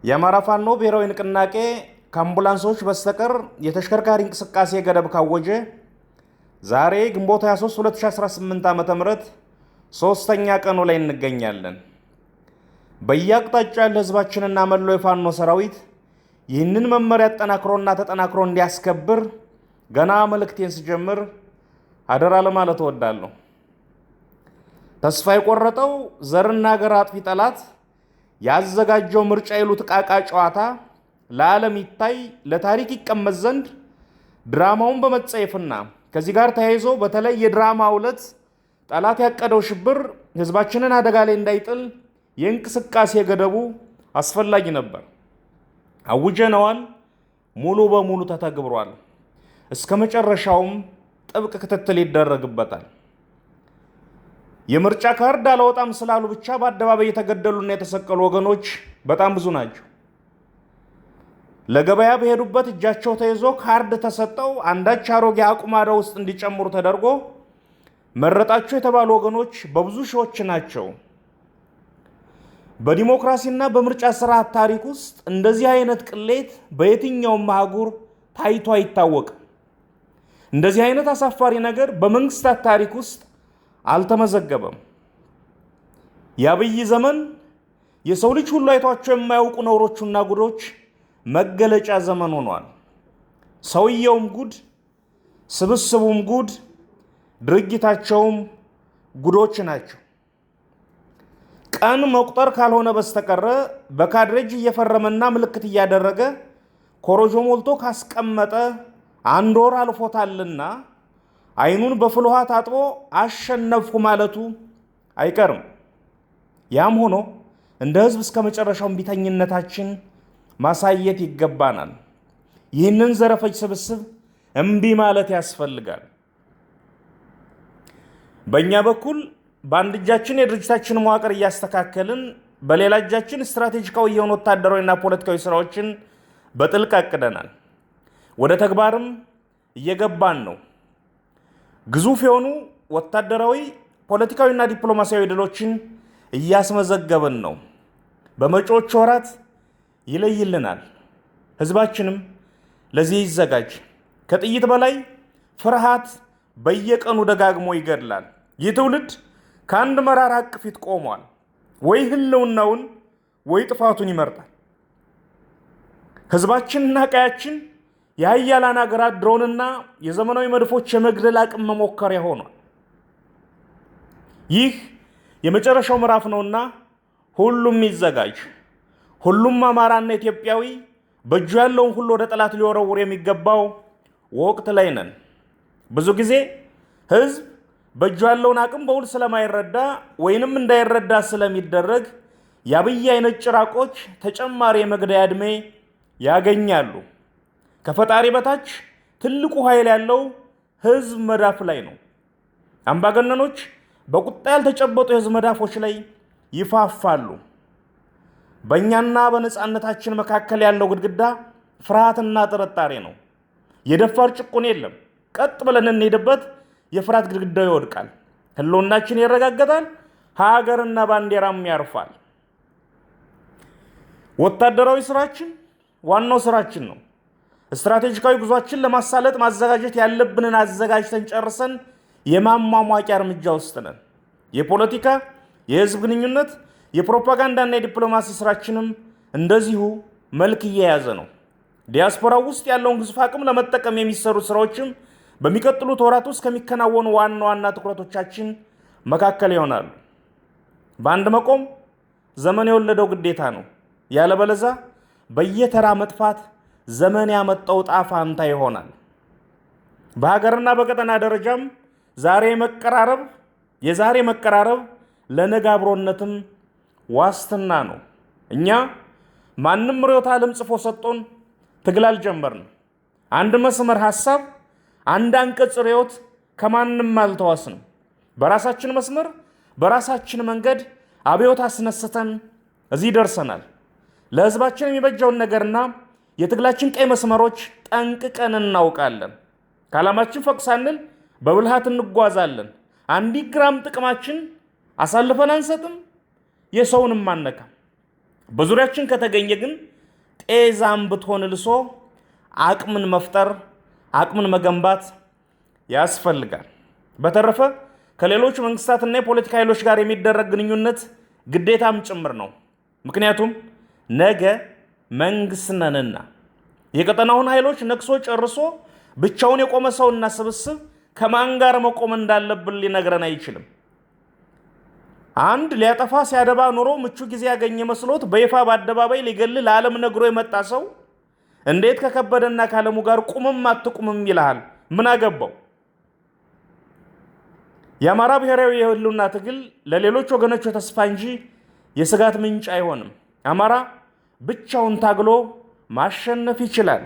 የአማራ ፋኖ ብሔራዊ ንቅናቄ ከአምቡላንሶች በስተቀር የተሽከርካሪ እንቅስቃሴ ገደብ ካወጀ ዛሬ ግንቦት 23 2018 ዓ.ም ሶስተኛ ቀኑ ላይ እንገኛለን። በየአቅጣጫው ያለ ህዝባችንና መላው የፋኖ ሰራዊት ይህንን መመሪያ አጠናክሮና ተጠናክሮ እንዲያስከብር ገና መልእክቴን ስጀምር አደራ ለማለት እወዳለሁ። ተስፋ የቆረጠው ዘርና ሀገር አጥፊ ጠላት ያዘጋጀው ምርጫ ይሉት ዕቃቃ ጨዋታ ለዓለም ይታይ ለታሪክ ይቀመጥ ዘንድ ድራማውን በመጸየፍና ከዚህ ጋር ተያይዞ በተለይ የድራማው ዕለት ጠላት ያቀደው ሽብር ህዝባችንን አደጋ ላይ እንዳይጥል የእንቅስቃሴ ገደቡ አስፈላጊ ነበር። አውጀነዋል፣ ሙሉ በሙሉ ተተግብሯል። እስከ መጨረሻውም ጥብቅ ክትትል ይደረግበታል። የምርጫ ካርድ አላወጣም ስላሉ ብቻ በአደባባይ የተገደሉና የተሰቀሉ ወገኖች በጣም ብዙ ናቸው። ለገበያ በሄዱበት እጃቸው ተይዞ ካርድ ተሰጠው አንዳች አሮጌ አቁማዳ ውስጥ እንዲጨምሩ ተደርጎ መረጣቸው የተባሉ ወገኖች በብዙ ሺዎች ናቸው። በዲሞክራሲና በምርጫ ስርዓት ታሪክ ውስጥ እንደዚህ አይነት ቅሌት በየትኛውም አህጉር ታይቶ አይታወቅም። እንደዚህ አይነት አሳፋሪ ነገር በመንግስታት ታሪክ ውስጥ አልተመዘገበም። የአብይ ዘመን የሰው ልጅ ሁሉ አይቷቸው የማያውቁ ነውሮቹና ጉዶች መገለጫ ዘመን ሆኗል። ሰውየውም ጉድ፣ ስብስቡም ጉድ፣ ድርጊታቸውም ጉዶች ናቸው። ቀን መቁጠር ካልሆነ በስተቀረ በካድሬጅ እየፈረመና ምልክት እያደረገ ኮሮጆ ሞልቶ ካስቀመጠ አንድ ወር አልፎታልና አይኑን በፍል ውሃ ታጥቦ አሸነፍኩ ማለቱ አይቀርም። ያም ሆኖ እንደ ህዝብ እስከ መጨረሻው እምቢተኝነታችን ማሳየት ይገባናል። ይህንን ዘረፈጅ ስብስብ እምቢ ማለት ያስፈልጋል። በእኛ በኩል በአንድ እጃችን የድርጅታችን መዋቅር እያስተካከልን በሌላ እጃችን ስትራቴጂካዊ የሆኑ ወታደራዊና ፖለቲካዊ ስራዎችን በጥልቅ አቅደናል። ወደ ተግባርም እየገባን ነው። ግዙፍ የሆኑ ወታደራዊ ፖለቲካዊና ዲፕሎማሲያዊ ድሎችን እያስመዘገብን ነው። በመጪዎቹ ወራት ይለይልናል። ህዝባችንም ለዚህ ይዘጋጅ። ከጥይት በላይ ፍርሃት በየቀኑ ደጋግሞ ይገድላል። ይህ ትውልድ ከአንድ መራራ ሐቅ ፊት ቆሟል። ወይ ህልውናውን ወይ ጥፋቱን ይመርጣል። ህዝባችንና ቀያችን የሀያላን ሀገራት ድሮንና የዘመናዊ መድፎች የመግደል አቅም መሞከሪያ ሆኗል። ይህ የመጨረሻው ምዕራፍ ነውና ሁሉም ይዘጋጅ። ሁሉም አማራና ኢትዮጵያዊ በእጁ ያለውን ሁሉ ወደ ጠላት ሊወረውር የሚገባው ወቅት ላይ ነን። ብዙ ጊዜ ህዝብ በእጁ ያለውን አቅም በውል ስለማይረዳ ወይንም እንዳይረዳ ስለሚደረግ የአብይ አይነት ጭራቆች ተጨማሪ የመግደያ ዕድሜ ያገኛሉ። ከፈጣሪ በታች ትልቁ ኃይል ያለው ህዝብ መዳፍ ላይ ነው። አምባገነኖች በቁጣ ያልተጨበጡ የህዝብ መዳፎች ላይ ይፋፋሉ። በእኛና በነፃነታችን መካከል ያለው ግድግዳ ፍርሃትና ጥርጣሬ ነው። የደፋር ጭቁን የለም። ቀጥ ብለን እንሄድበት፣ የፍርሃት ግድግዳው ይወድቃል። ህልውናችን ይረጋገጣል። ሀገርና ባንዲራም ያርፋል። ወታደራዊ ስራችን ዋናው ስራችን ነው። ስትራቴጂካዊ ጉዟችን ለማሳለጥ ማዘጋጀት ያለብንን አዘጋጅተን ጨርሰን የማሟሟቂያ እርምጃ ውስጥ ነን። የፖለቲካ፣ የህዝብ ግንኙነት፣ የፕሮፓጋንዳና የዲፕሎማሲ ስራችንም እንደዚሁ መልክ እየያዘ ነው። ዲያስፖራው ውስጥ ያለውን ግዙፍ አቅም ለመጠቀም የሚሰሩ ስራዎችም በሚቀጥሉት ወራት ውስጥ ከሚከናወኑ ዋና ዋና ትኩረቶቻችን መካከል ይሆናሉ። በአንድ መቆም ዘመን የወለደው ግዴታ ነው። ያለበለዚያ በየተራ መጥፋት ዘመን ያመጣው ዕጣ ፈንታ ይሆናል። በሀገርና በቀጠና ደረጃም የዛሬ መቀራረብ ለነገ አብሮነትም ዋስትና ነው። እኛ ማንም ርዕዮተ ዓለም ጽፎ ሰጥቶን ትግል አልጀመርንም። አንድ መስመር ሐሳብ፣ አንድ አንቀጽ ርዕዮት ከማንም አልተዋስንም። በራሳችን መስመር በራሳችን መንገድ አብዮት አስነስተን እዚህ ደርሰናል። ለህዝባችን የሚበጀውን ነገርና የትግላችን ቀይ መስመሮች ጠንቅቀን እናውቃለን። ከዓላማችን ፈቅ ሳንል በብልሃት እንጓዛለን። አንዲት ግራም ጥቅማችን አሳልፈን አንሰጥም፣ የሰውንም አንነካም። በዙሪያችን ከተገኘ ግን ጤዛም ብትሆን ልሶ አቅምን መፍጠር አቅምን መገንባት ያስፈልጋል። በተረፈ ከሌሎች መንግስታትና የፖለቲካ ኃይሎች ጋር የሚደረግ ግንኙነት ግዴታም ጭምር ነው። ምክንያቱም ነገ መንግስት ነንና የቀጠናውን ኃይሎች ነክሶ ጨርሶ ብቻውን የቆመ ሰውና ስብስብ ከማን ጋር መቆም እንዳለብን ሊነግረን አይችልም። አንድ ሊያጠፋ ሲያደባ ኑሮ ምቹ ጊዜ ያገኘ መስሎት በይፋ በአደባባይ ሊገል ለዓለም ነግሮ የመጣ ሰው እንዴት ከከበደና ካለሙ ጋር ቁምም አትቁምም ይልሃል? ምን አገባው? የአማራ ብሔራዊ የህልውና ትግል ለሌሎች ወገኖች ተስፋ እንጂ የስጋት ምንጭ አይሆንም። አማራ ብቻውን ታግሎ ማሸነፍ ይችላል።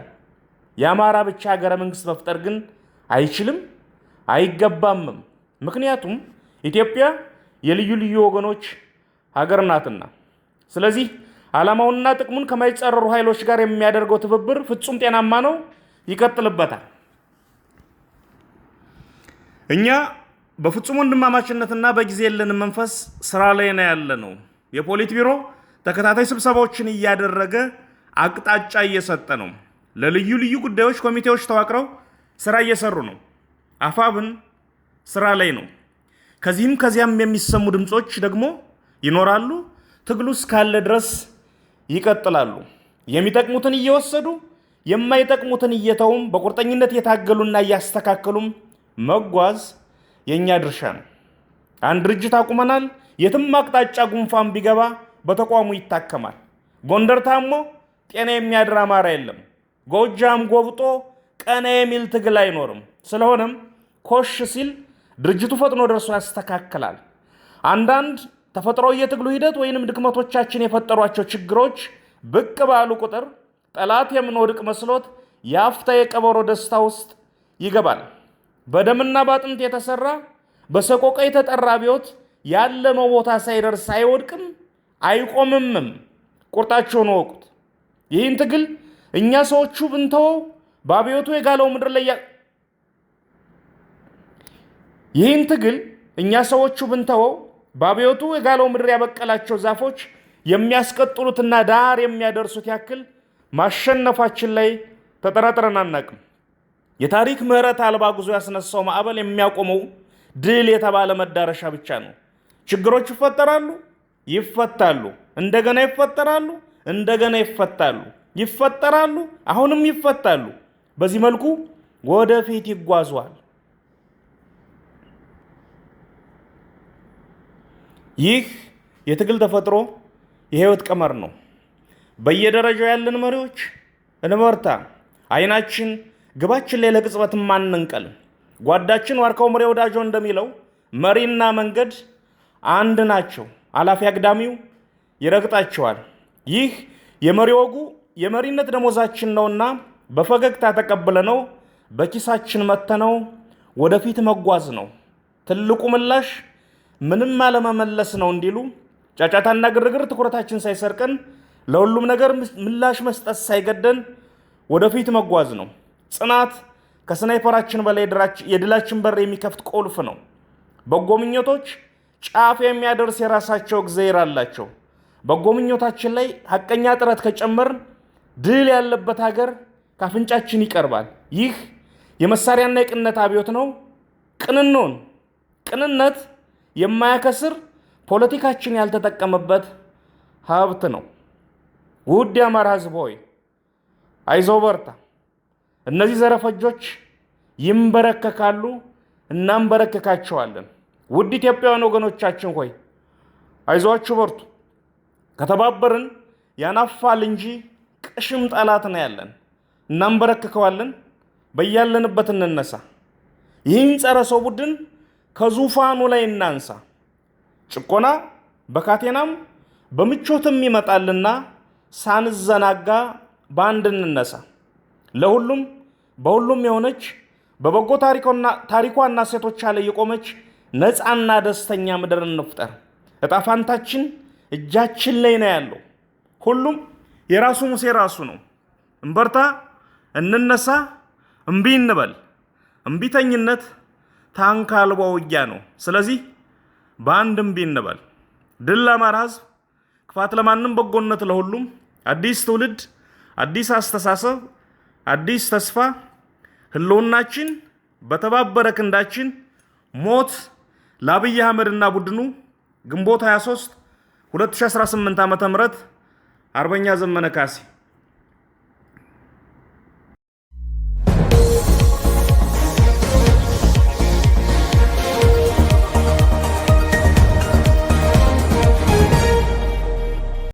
የአማራ ብቻ ሀገረ መንግስት መፍጠር ግን አይችልም፣ አይገባምም። ምክንያቱም ኢትዮጵያ የልዩ ልዩ ወገኖች ሀገር ናትና። ስለዚህ ዓላማውንና ጥቅሙን ከማይጻረሩ ኃይሎች ጋር የሚያደርገው ትብብር ፍጹም ጤናማ ነው፣ ይቀጥልበታል። እኛ በፍጹም ወንድማማችነትና በጊዜ የለን መንፈስ ስራ ላይ ነው ያለነው። የፖሊት ቢሮ ተከታታይ ስብሰባዎችን እያደረገ አቅጣጫ እየሰጠ ነው። ለልዩ ልዩ ጉዳዮች ኮሚቴዎች ተዋቅረው ስራ እየሰሩ ነው። አፋብን ስራ ላይ ነው። ከዚህም ከዚያም የሚሰሙ ድምጾች ደግሞ ይኖራሉ። ትግሉ እስካለ ድረስ ይቀጥላሉ። የሚጠቅሙትን እየወሰዱ የማይጠቅሙትን እየተውም በቁርጠኝነት እየታገሉና እያስተካከሉም መጓዝ የኛ ድርሻ ነው። አንድ ድርጅት አቁመናል። የትም አቅጣጫ ጉንፋን ቢገባ በተቋሙ ይታከማል። ጎንደር ታሞ ጤና የሚያድር አማራ የለም። ጎጃም ጎብጦ ቀና የሚል ትግል አይኖርም። ስለሆነም ኮሽ ሲል ድርጅቱ ፈጥኖ ደርሶ ያስተካክላል። አንዳንድ ተፈጥሯዊ የትግሉ ሂደት ወይንም ድክመቶቻችን የፈጠሯቸው ችግሮች ብቅ ባሉ ቁጥር ጠላት የምንወድቅ መስሎት የአፍታ የቀበሮ ደስታ ውስጥ ይገባል። በደምና ባጥንት የተሰራ በሰቆቃ የተጠራ አብዮት ያለመው ቦታ ሳይደርስ አይወድቅም፣ አይቆምምም። ቁርጣቸውን ወቁት። ይህን ትግል እኛ ሰዎቹ ብንተወው በአብዮቱ የጋለው ምድር ላይ ይህን ትግል እኛ ሰዎቹ ብንተወው በአብዮቱ የጋለው ምድር ያበቀላቸው ዛፎች የሚያስቀጥሉትና ዳር የሚያደርሱት ያክል ማሸነፋችን ላይ ተጠራጥረን አናቅም። የታሪክ ምህረት አልባ ጉዞ ያስነሳው ማዕበል የሚያቆመው ድል የተባለ መዳረሻ ብቻ ነው። ችግሮች ይፈጠራሉ፣ ይፈታሉ፣ እንደገና ይፈጠራሉ፣ እንደገና ይፈታሉ፣ ይፈጠራሉ፣ አሁንም ይፈታሉ። በዚህ መልኩ ወደፊት ይጓዟል። ይህ የትግል ተፈጥሮ የህይወት ቀመር ነው። በየደረጃው ያለን መሪዎች እንበርታ። አይናችን ግባችን ላይ ለቅጽበት ማንንቀል። ጓዳችን ዋርካው ምሬ ወዳጆ እንደሚለው መሪና መንገድ አንድ ናቸው፣ አላፊ አግዳሚው ይረግጣቸዋል። ይህ የመሪ ወጉ የመሪነት ደሞዛችን ነውና በፈገግታ ተቀብለነው በኪሳችን መተነው ወደፊት መጓዝ ነው። ትልቁ ምላሽ ምንም አለመመለስ ነው እንዲሉ ጫጫታና ግርግር ትኩረታችን ሳይሰርቀን ለሁሉም ነገር ምላሽ መስጠት ሳይገደን ወደፊት መጓዝ ነው። ጽናት ከስናይፐራችን በላይ የድላችን በር የሚከፍት ቁልፍ ነው። በጎ ምኞቶች ጫፍ የሚያደርስ የራሳቸው እግዚአብሔር አላቸው። በጎ ምኞታችን ላይ ሐቀኛ ጥረት ከጨመርን ድል ያለበት ሀገር ካፍንጫችን ይቀርባል። ይህ የመሳሪያና የቅንነት አብዮት ነው። ቅንኖን ቅንነት የማያከስር ፖለቲካችን ያልተጠቀመበት ሀብት ነው። ውድ የአማራ ሕዝብ ሆይ አይዞህ በርታ። እነዚህ ዘረፈጆች ይንበረከካሉ፣ እናንበረከካቸዋለን። ውድ ኢትዮጵያውያን ወገኖቻችን ሆይ አይዟችሁ በርቱ። ከተባበርን ያናፋል እንጂ ቅሽም ጠላት ነው ያለን። እናንበረከከዋለን። በያለንበት እንነሳ። ይህን ጸረ ሰው ቡድን ከዙፋኑ ላይ እናንሳ። ጭቆና በካቴናም በምቾትም ይመጣልና ሳንዘናጋ በአንድ እንነሳ። ለሁሉም በሁሉም የሆነች በበጎ ታሪኳና ሴቶቿ ላይ የቆመች ነፃና ደስተኛ ምድር እንፍጠር። ዕጣ ፈንታችን እጃችን ላይ ነው ያለው። ሁሉም የራሱ ሙሴ ራሱ ነው። እንበርታ፣ እንነሳ፣ እምቢ እንበል። እምቢተኝነት ታንክ አልባ ውጊያ ነው። ስለዚህ በአንድ እምቢ እንበል። ድል ለአማራ ሕዝብ፣ ክፋት ለማንም፣ በጎነት ለሁሉም። አዲስ ትውልድ፣ አዲስ አስተሳሰብ፣ አዲስ ተስፋ፣ ህልውናችን በተባበረ ክንዳችን። ሞት ለአብይ አህመድና ቡድኑ። ግንቦት 23 2018 ዓ.ም አርበኛ ዘመነ ካሴ